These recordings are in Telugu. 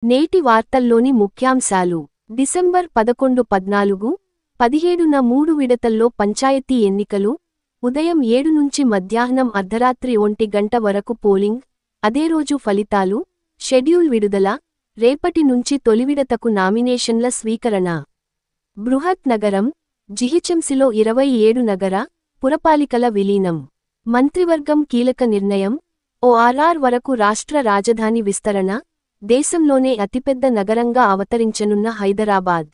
నేటి వార్తల్లోని ముఖ్యాంశాలు. డిసెంబర్ 11-14, 17న 3 విడతల్లో పంచాయతీ ఎన్నికలు. ఉదయం 7 నుంచి మధ్యాహ్నం అర్ధరాత్రి 1 గంట వరకు పోలింగ్. అదే రోజు ఫలితాలు. షెడ్యూల్ విడుదల. రేపటి నుంచి తొలి విడతకు నామినేషన్ల స్వీకరణ. బృహత్ నగరం. జిహెచ్ఎంసీలో 27 నగర, పురపాలికల విలీనం. మంత్రివర్గం కీలక నిర్ణయం. ఓఆర్ఆర్ వరకు రాష్ట్ర రాజధాని విస్తరణ. దేశంలోనే అతిపెద్ద నగరంగా అవతరించనున్న హైదరాబాద్.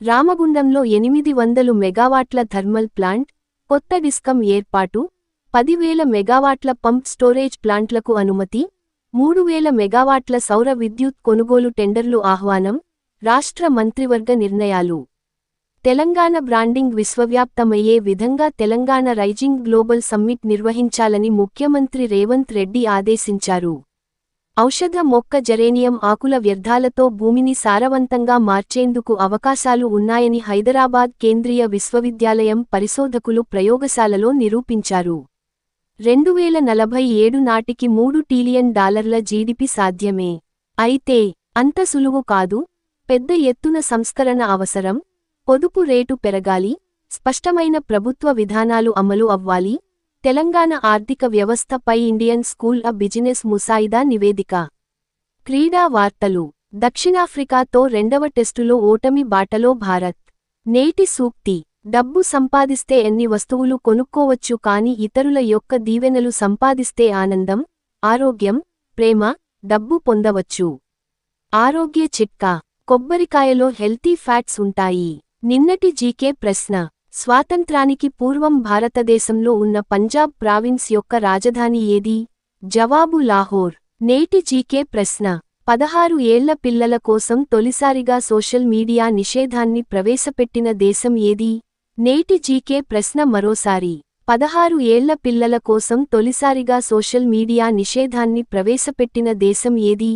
రామగుండంలో 800 మెగావాట్ల థర్మల్ ప్లాంట్. కొత్త డిస్కమ్ ఏర్పాటు. 10,000 మెగావాట్ల పంప్ స్టోరేజ్ ప్లాంట్లకు అనుమతి. 3,000 మెగావాట్ల సౌర విద్యుత్ కొనుగోలు టెండర్లు ఆహ్వానం. రాష్ట్ర మంత్రివర్గ నిర్ణయాలు. తెలంగాణ బ్రాండింగ్ విశ్వవ్యాప్తమయ్యే విధంగా తెలంగాణ రైజింగ్ గ్లోబల్ సమ్మిట్ నిర్వహించాలని ముఖ్యమంత్రి రేవంత్ రెడ్డి ఆదేశించారు. ఔషధ మొక్క జరేనియం ఆకుల వ్యర్థాలతో భూమిని సారవంతంగా మార్చేందుకు అవకాశాలు ఉన్నాయని హైదరాబాద్ కేంద్రీయ విశ్వవిద్యాలయం పరిశోధకులు ప్రయోగశాలలో నిరూపించారు. 2047 నాటికి $3 ట్రిలియన్ జీడీపీ సాధ్యమే. అయితే అంత సులువు కాదు. పెద్ద ఎత్తున సంస్కరణ అవసరం. పొదుపు రేటు పెరగాలి. స్పష్టమైన ప్రభుత్వ విధానాలు అమలు అవ్వాలి. తెలంగాణ ఆర్థిక వ్యవస్థపై ఇండియన్ స్కూల్ ఆఫ్ బిజినెస్ ముసాయిదా నివేదిక. క్రీడా వార్తలు. దక్షిణాఫ్రికాతో రెండవ టెస్టులో ఓటమి బాటలో భారత్. నేటి సూక్తి. డబ్బు సంపాదిస్తే ఎన్ని వస్తువులు కొనుక్కోవచ్చు కానీ ఇతరుల యొక్క దీవెనలు సంపాదిస్తే ఆనందం, ఆరోగ్యం, ప్రేమ, డబ్బు పొందవచ్చు. ఆరోగ్య చిట్కా. కొబ్బరికాయలో హెల్తీ ఫ్యాట్స్ ఉంటాయి. నిన్నటి జీకే ప్రశ్న. స్వాతంత్రానికి పూర్వం భారతదేశంలో ఉన్న పంజాబ్ ప్రావిన్స్ యొక్క రాజధాని ఏది? జవాబు లాహోర్. నేటి జీకే ప్రశ్న. 16 ఏళ్ల పిల్లల కోసం తొలిసారిగా సోషల్ మీడియా నిషేధాన్ని ప్రవేశపెట్టిన దేశం ఏది? నేటి జీకే ప్రశ్న మరోసారి. 16 ఏళ్ల పిల్లల కోసం తొలిసారిగా సోషల్ మీడియా నిషేధాన్ని ప్రవేశపెట్టిన దేశం ఏది?